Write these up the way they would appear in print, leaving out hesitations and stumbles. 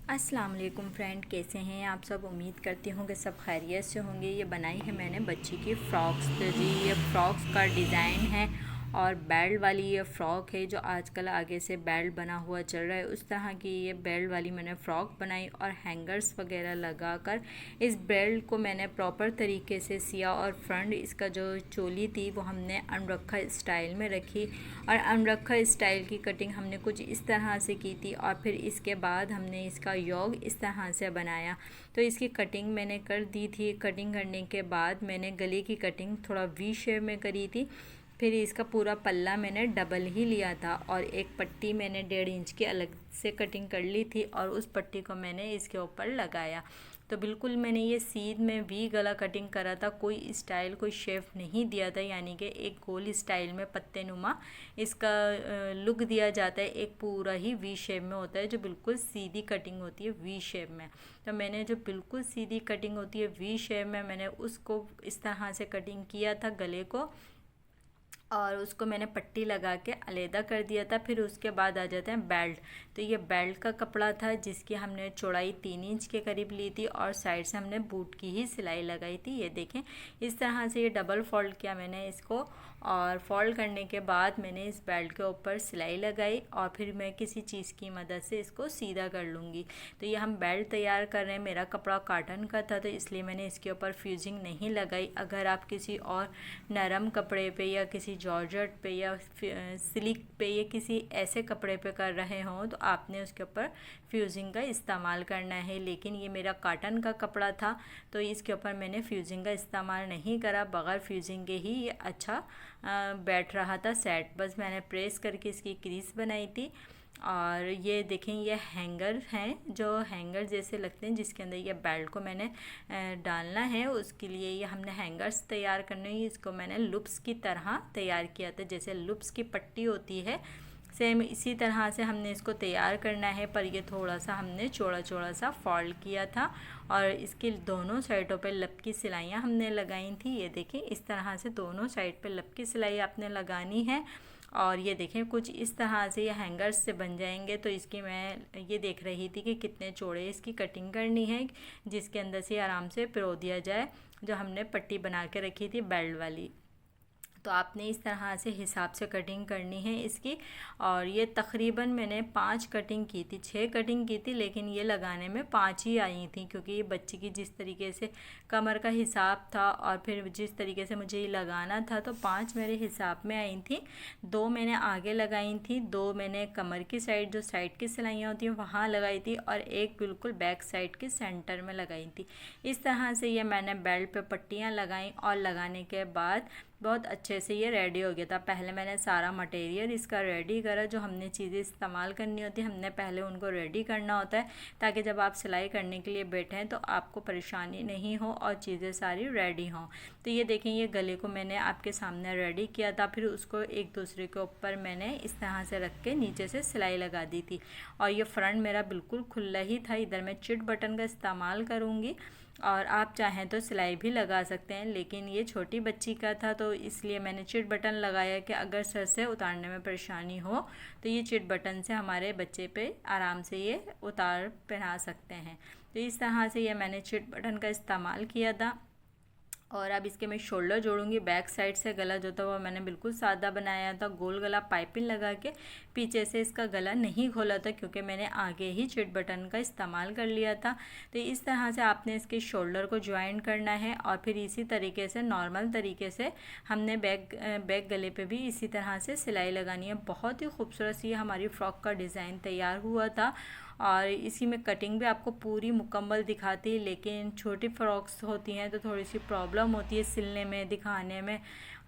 अस्सलाम वालेकुम फ्रेंड, कैसे हैं आप सब। उम्मीद करती हूँ कि सब खैरियत से होंगे। ये बनाई है मैंने बच्ची की फ़्रॉक्स। तो जी ये फ़्रॉक्स का डिज़ाइन है और बेल्ट वाली ये फ़्रॉक है जो आजकल आगे से बेल्ट बना हुआ चल रहा है, उस तरह की ये बेल्ट वाली मैंने फ़्रॉक बनाई और हैंगर्स वगैरह लगाकर इस बेल्ट को मैंने प्रॉपर तरीके से सिया और फ्रंट इसका जो चोली थी वो हमने अनरखा स्टाइल में रखी और अनरखा स्टाइल की कटिंग हमने कुछ इस तरह से की थी और फिर इसके बाद हमने इसका योग इस तरह से बनाया। तो इसकी कटिंग मैंने कर दी थी। कटिंग करने के बाद मैंने गले की कटिंग थोड़ा वी शेप में करी थी। फिर इसका पूरा पल्ला मैंने डबल ही लिया था और एक पट्टी मैंने 1.5 इंच की अलग से कटिंग कर ली थी और उस पट्टी को मैंने इसके ऊपर लगाया। तो बिल्कुल मैंने ये सीध में वी गला कटिंग करा था, कोई स्टाइल कोई शेप नहीं दिया था, यानी कि एक गोल स्टाइल में पत्ते नुमा इसका लुक दिया जाता है। एक पूरा ही वी शेप में होता है जो बिल्कुल सीधी कटिंग होती है वी शेप में। तो मैंने जो बिल्कुल सीधी कटिंग होती है वी शेप में मैंने उसको इस तरह से कटिंग किया था गले को और उसको मैंने पट्टी लगा के अलहदा कर दिया था। फिर उसके बाद आ जाते हैं बेल्ट। तो ये बेल्ट का कपड़ा था जिसकी हमने चौड़ाई 3 इंच के करीब ली थी और साइड से हमने बूट की ही सिलाई लगाई थी। ये देखें इस तरह से ये डबल फोल्ड किया मैंने इसको और फोल्ड करने के बाद मैंने इस बेल्ट के ऊपर सिलाई लगाई और फिर मैं किसी चीज़ की मदद से इसको सीधा कर लूँगी। तो ये हम बेल्ट तैयार कर रहे हैं। मेरा कपड़ा कॉटन का था तो इसलिए मैंने इसके ऊपर फ्यूजिंग नहीं लगाई। अगर आप किसी और नरम कपड़े पे या किसी जॉर्जेट पे या सिल्क पे या किसी ऐसे कपड़े पे कर रहे हों तो आपने उसके ऊपर फ्यूजिंग का इस्तेमाल करना है। लेकिन ये मेरा कॉटन का कपड़ा था तो इसके ऊपर मैंने फ्यूजिंग का इस्तेमाल नहीं करा। बग़ैर फ्यूजिंग के ही ये अच्छा बैठ रहा था सेट। बस मैंने प्रेस करके इसकी क्रीज बनाई थी। और ये देखें ये हैंगर हैं जो हैंगर जैसे लगते हैं जिसके अंदर ये बेल्ट को मैंने डालना है। उसके लिए ये हमने हैंगर्स तैयार करने हैं। इसको मैंने लूप्स की तरह तैयार किया था, जैसे लूप्स की पट्टी होती है सेम इसी तरह से हमने इसको तैयार करना है। पर ये थोड़ा सा हमने चौड़ा चौड़ा सा फोल्ड किया था और इसके दोनों साइडों पे लब की सिलाइयाँ हमने लगाई थी। ये देखें इस तरह से दोनों साइड पे लब की सिलाई आपने लगानी है। और ये देखें कुछ इस तरह से ये हैंगर्स से बन जाएंगे। तो इसकी मैं ये देख रही थी कि कितने चौड़े इसकी कटिंग करनी है जिसके अंदर से आराम से पिरो दिया जाए जो हमने पट्टी बना के रखी थी बेल्ट वाली। तो आपने इस तरह से हिसाब से कटिंग करनी है इसकी। और ये तकरीबन मैंने 5 कटिंग की थी, 6 कटिंग की थी लेकिन ये लगाने में 5 ही आई थी क्योंकि ये बच्ची की जिस तरीके से कमर का हिसाब था और फिर जिस तरीके से मुझे ये लगाना था तो 5 मेरे हिसाब में आई थी। 2 मैंने आगे लगाई थी, 2 मैंने कमर की साइड जो साइड की सिलाइयाँ होती हैं वहाँ लगाई थी और एक बिल्कुल बैक साइड के सेंटर में लगाई थी। इस तरह से ये मैंने बेल्ट पे पट्टियाँ लगाई और लगाने के बाद बहुत अच्छे से ये रेडी हो गया था। पहले मैंने सारा मटेरियल इसका रेडी करा, जो हमने चीज़ें इस्तेमाल करनी होती है हमने पहले उनको रेडी करना होता है ताकि जब आप सिलाई करने के लिए बैठें तो आपको परेशानी नहीं हो और चीज़ें सारी रेडी हों। तो ये देखें ये गले को मैंने आपके सामने रेडी किया था, फिर उसको एक दूसरे के ऊपर मैंने इस तरह से रख के नीचे से सिलाई लगा दी थी। और ये फ्रंट मेरा बिल्कुल खुला ही था। इधर मैं चिट बटन का इस्तेमाल करूँगी और आप चाहें तो सिलाई भी लगा सकते हैं, लेकिन ये छोटी बच्ची का था तो इसलिए मैंने चिट बटन लगाया कि अगर सर से उतारने में परेशानी हो तो ये चिट बटन से हमारे बच्चे पे आराम से ये उतार पहना सकते हैं। तो इस तरह से ये मैंने चिट बटन का इस्तेमाल किया था। और अब इसके मैं शोल्डर जोड़ूंगी। बैक साइड से गला जो था वो मैंने बिल्कुल सादा बनाया था, गोल गला पाइपिंग लगा के। पीछे से इसका गला नहीं खोला था क्योंकि मैंने आगे ही चिट बटन का इस्तेमाल कर लिया था। तो इस तरह से आपने इसके शोल्डर को ज्वाइन करना है और फिर इसी तरीके से नॉर्मल तरीके से हमने बैक गले पे भी इसी तरह से सिलाई लगानी है। बहुत ही खूबसूरत सी हमारी फ़्रॉक का डिज़ाइन तैयार हुआ था और इसी में कटिंग भी आपको पूरी मुकम्मल दिखाती है। लेकिन छोटी फ़्रॉक्स होती हैं तो थोड़ी सी प्रॉब्लम होती है सिलने में दिखाने में।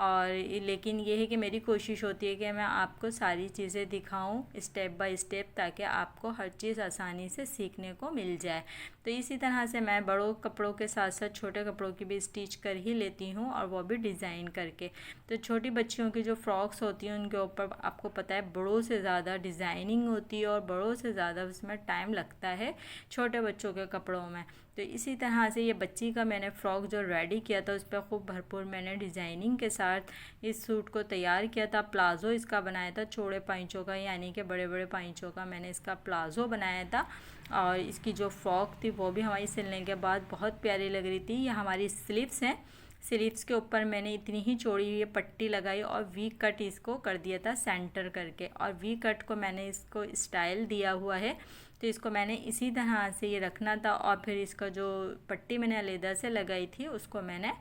और लेकिन ये है कि मेरी कोशिश होती है कि मैं आपको सारी चीज़ें दिखाऊं स्टेप बाय स्टेप ताकि आपको हर चीज़ आसानी से सीखने को मिल जाए। तो इसी तरह से मैं बड़ों कपड़ों के साथ साथ छोटे कपड़ों की भी स्टिच कर ही लेती हूँ और वो भी डिज़ाइन करके। तो छोटी बच्चियों की जो फ़्रॉक्स होती हैं उनके ऊपर आपको पता है बड़ों से ज़्यादा डिज़ाइनिंग होती है और बड़ों से ज़्यादा उसमें टाइम लगता है छोटे बच्चों के कपड़ों में। तो इसी तरह से ये बच्ची का मैंने फ़्रॉक जो रेडी किया था उस पर खूब भरपूर मैंने डिज़ाइनिंग के साथ साथ इस सूट को तैयार किया था। प्लाज़ो इसका बनाया था चौड़े पाइंचों का, यानी कि बड़े बड़े पाइंचों का मैंने इसका प्लाज़ो बनाया था। और इसकी जो फ्रॉक थी वो भी हमारी सिलने के बाद बहुत प्यारी लग रही थी। ये हमारी स्लीव्स हैं, स्लीव्स के ऊपर मैंने इतनी ही चौड़ी ये पट्टी लगाई और वी कट इसको कर दिया था सेंटर करके, और वी कट को मैंने इसको स्टाइल दिया हुआ है। तो इसको मैंने इसी तरह से ये रखना था, और फिर इसका जो पट्टी मैंने अलग से लगाई थी उसको मैंने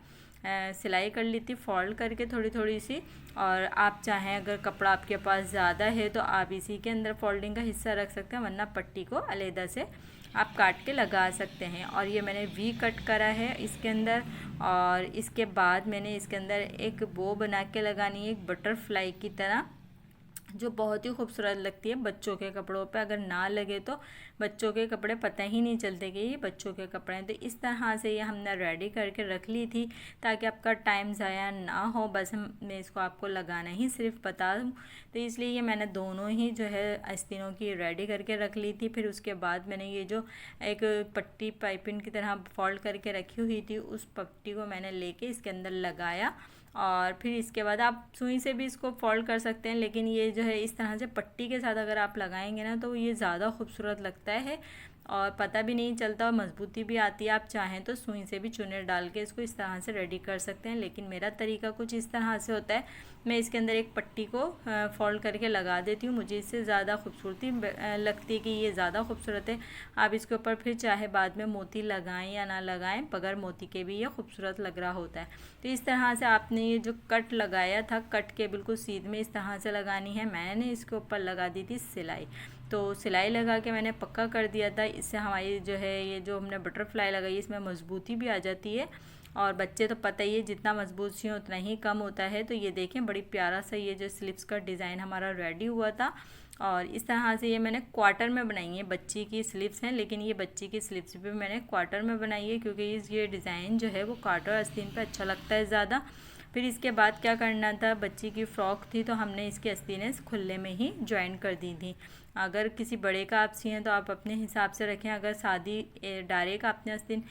सिलाई कर ली थी फोल्ड करके थोड़ी थोड़ी सी। और आप चाहें अगर कपड़ा आपके पास ज़्यादा है तो आप इसी के अंदर फोल्डिंग का हिस्सा रख सकते हैं, वरना पट्टी को अलग से आप काट के लगा सकते हैं। और ये मैंने वी कट करा है इसके अंदर, और इसके बाद मैंने इसके अंदर एक बो बना के लगानी है, एक बटरफ्लाई की तरह, जो बहुत ही खूबसूरत लगती है बच्चों के कपड़ों पे। अगर ना लगे तो बच्चों के कपड़े पता ही नहीं चलते कि ये बच्चों के कपड़े हैं। तो इस तरह से ये हमने रेडी करके रख ली थी ताकि आपका टाइम ज़ाया ना हो। बस मैं इसको आपको लगाना ही सिर्फ बता दूँ, तो इसलिए ये मैंने दोनों ही जो है आस्तीनों की रेडी करके रख ली थी। फिर उसके बाद मैंने ये जो एक पट्टी पाइपिंग की तरह फोल्ड करके रखी हुई थी उस पट्टी को मैंने लेके इसके अंदर लगाया, और फिर इसके बाद आप सुई से भी इसको फोल्ड कर सकते हैं, लेकिन ये जो है इस तरह से पट्टी के साथ अगर आप लगाएंगे ना तो ये ज़्यादा खूबसूरत लगता है और पता भी नहीं चलता और मजबूती भी आती है। आप चाहें तो सुई से भी चुने डाल के इसको इस तरह से रेडी कर सकते हैं, लेकिन मेरा तरीका कुछ इस तरह से होता है। मैं इसके अंदर एक पट्टी को फोल्ड करके लगा देती हूँ, मुझे इससे ज़्यादा खूबसूरती लगती है कि ये ज़्यादा खूबसूरत है। आप इसके ऊपर फिर चाहे बाद में मोती लगाएं या ना लगाएं, बगैर मोती के भी ये खूबसूरत लग रहा होता है। तो इस तरह से आपने ये जो कट लगाया था, कट के बिल्कुल सीध में इस तरह से लगानी है। मैंने इसके ऊपर लगा दी थी सिलाई, तो सिलाई लगा के मैंने पक्का कर दिया था। इससे हमारी जो है ये जो हमने बटरफ्लाई लगाई इसमें मजबूती भी आ जाती है, और बच्चे तो पता ही है जितना मजबूत सी उतना ही कम होता है। तो ये देखें बड़ी प्यारा सा ये जो स्लीव्स का डिज़ाइन हमारा रेडी हुआ था। और इस तरह से ये मैंने क्वार्टर में बनाई है, बच्ची की स्लीव्स हैं, लेकिन ये बच्ची की स्लीव्स भी मैंने क्वार्टर में बनाई है क्योंकि ये डिज़ाइन जो है वो क्वार्टर आस्तीन पे अच्छा लगता है ज़्यादा। फिर इसके बाद क्या करना था, बच्ची की फ़्रॉक थी तो हमने इसकी आस्तीनें खुले में ही ज्वाइन कर दी थी। अगर किसी बड़े का आप सिएं तो आप अपने हिसाब से रखें। अगर सादी डायरेक्ट आपने आस्तीन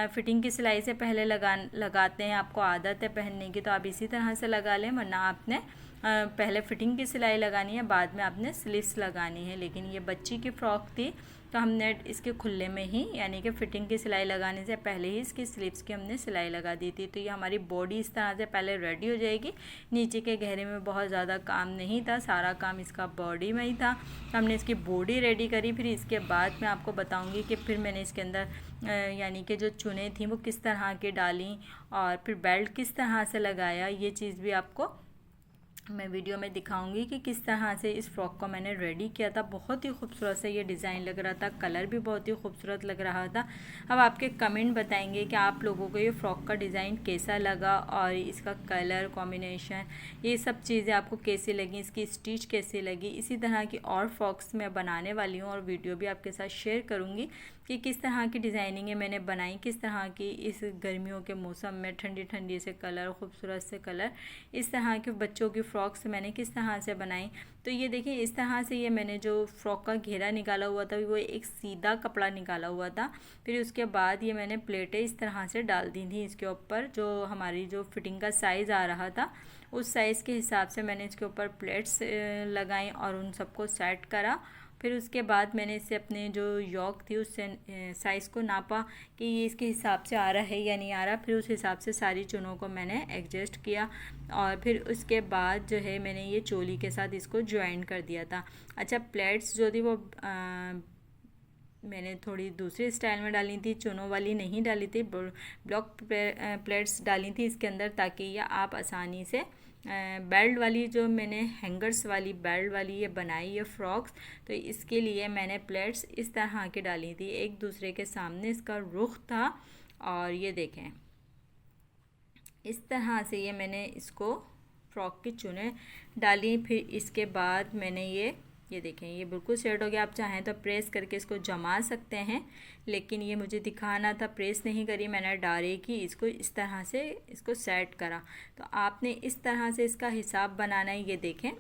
फिटिंग की सिलाई से पहले लगाते हैं, आपको आदत है पहनने की, तो आप इसी तरह से लगा लें, वरना आपने पहले फिटिंग की सिलाई लगानी है, बाद में आपने स्लीव्स लगानी है। लेकिन ये बच्ची की फ़्रॉक थी तो हमने इसके खुले में ही, यानी कि फ़िटिंग की सिलाई लगाने से पहले ही इसकी स्लीव्स की हमने सिलाई लगा दी थी। तो ये हमारी बॉडी इस तरह से पहले रेडी हो जाएगी। नीचे के गहरे में बहुत ज़्यादा काम नहीं था, सारा काम इसका बॉडी में ही था। तो हमने इसकी बॉडी रेडी करी। फिर इसके बाद मैं आपको बताऊँगी कि फिर मैंने इसके अंदर यानी कि जो चुने थी वो किस तरह की डाली और फिर बेल्ट किस तरह से लगाया, ये चीज़ भी आपको मैं वीडियो में दिखाऊंगी कि किस तरह से इस फ्रॉक को मैंने रेडी किया था। बहुत ही खूबसूरत से ये डिज़ाइन लग रहा था, कलर भी बहुत ही खूबसूरत लग रहा था। अब आपके कमेंट बताएंगे कि आप लोगों को ये फ़्रॉक का डिज़ाइन कैसा लगा और इसका कलर कॉम्बिनेशन, ये सब चीज़ें आपको कैसी लगी, इसकी स्टिच कैसी लगी। इसी तरह की और फ्रॉक्स मैं बनाने वाली हूँ और वीडियो भी आपके साथ शेयर करूँगी कि किस तरह की डिज़ाइनिंगें मैंने बनाई, किस तरह की इस गर्मियों के मौसम में ठंडी ठंडी से कलर, खूबसूरत से कलर, इस तरह के बच्चों की फ्रॉक्स मैंने किस तरह से बनाई। तो ये देखिए इस तरह से ये मैंने जो फ्रॉक का घेरा निकाला हुआ था वो एक सीधा कपड़ा निकाला हुआ था। फिर उसके बाद ये मैंने प्लेटें इस तरह से डाल दी थी इसके ऊपर, जो हमारी जो फिटिंग का साइज़ आ रहा था उस साइज़ के हिसाब से मैंने इसके ऊपर प्लेट्स लगाई और उन सबको सेट करा। फिर उसके बाद मैंने इससे अपने जो यॉक थी उससे साइज़ को नापा कि ये इसके हिसाब से आ रहा है या नहीं आ रहा। फिर उस हिसाब से सारी चुनों को मैंने एडजस्ट किया और फिर उसके बाद जो है मैंने ये चोली के साथ इसको ज्वाइन कर दिया था। अच्छा, प्लेट्स जो थी वो मैंने थोड़ी दूसरी स्टाइल में डाली थी, चुनों वाली नहीं डाली थी, ब्लॉक प्लेट्स डाली थी इसके अंदर, ताकि ये आप आसानी से बेल्ट वाली जो मैंने हैंगर्स वाली बेल्ट वाली ये बनाई है फ्रॉक्स, तो इसके लिए मैंने प्लेट्स इस तरह की डाली थी, एक दूसरे के सामने इसका रुख था। और ये देखें इस तरह से ये मैंने इसको फ्रॉक की चुने डाली। फिर इसके बाद मैंने ये देखें ये बिल्कुल सेट हो गया। आप चाहें तो प्रेस करके इसको जमा सकते हैं, लेकिन ये मुझे दिखाना था, प्रेस नहीं करी मैंने, डायरेक्ट ही इसको इस तरह से इसको सेट करा। तो आपने इस तरह से इसका हिसाब बनाना है। ये देखें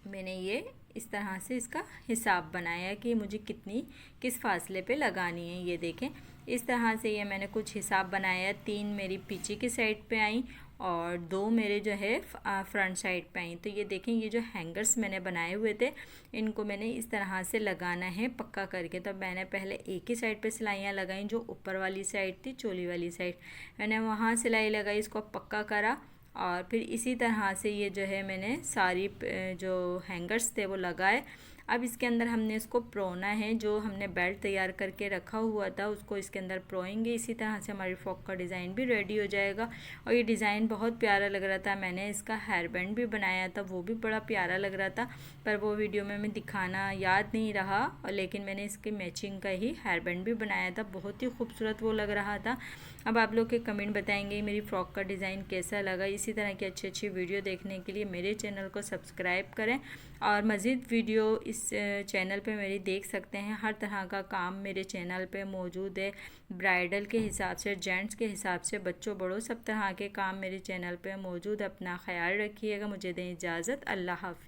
मैंने ये इस तरह से इसका हिसाब बनाया कि मुझे किस फासले पे लगानी है। ये देखें इस तरह से ये मैंने कुछ हिसाब बनाया। 3 मेरी पीछे की साइड पे आई और 2 मेरे जो है फ्रंट साइड पे आई। तो ये देखें, ये जो हैंगर्स मैंने बनाए हुए थे इनको मैंने इस तरह से लगाना है पक्का करके। तो मैंने पहले एक ही साइड पे सिलाइयाँ लगाई, जो ऊपर वाली साइड थी, चोली वाली साइड, मैंने वहाँ सिलाई लगाई, इसको पक्का करा। और फिर इसी तरह से ये जो है मैंने सारी जो हैंगर्स थे वो लगाए। अब इसके अंदर हमने इसको प्रोना है, जो हमने बेल्ट तैयार करके रखा हुआ था उसको इसके अंदर प्रोएंगे। इसी तरह से हमारी फ्रॉक का डिज़ाइन भी रेडी हो जाएगा। और ये डिज़ाइन बहुत प्यारा लग रहा था, मैंने इसका हेयर बैंड भी बनाया था, वो भी बड़ा प्यारा लग रहा था, पर वो वीडियो में मैं दिखाना याद नहीं रहा। और लेकिन मैंने इसकी मैचिंग का ही हेयर बैंड भी बनाया था, बहुत ही खूबसूरत वो लग रहा था। अब आप लोग के कमेंट बताएंगे मेरी फ़्रॉक का डिज़ाइन कैसा लगा। इसी तरह की अच्छी अच्छी वीडियो देखने के लिए मेरे चैनल को सब्सक्राइब करें, और मज़ीद वीडियो इस चैनल पे मेरी देख सकते हैं। हर तरह का काम मेरे चैनल पे मौजूद है, ब्राइडल के हिसाब से, जेंट्स के हिसाब से, बच्चों बड़ों सब तरह के काम मेरे चैनल पे मौजूद। अपना ख्याल रखिएगा। मुझे दें इजाज़त। अल्लाह हाफ़िज़।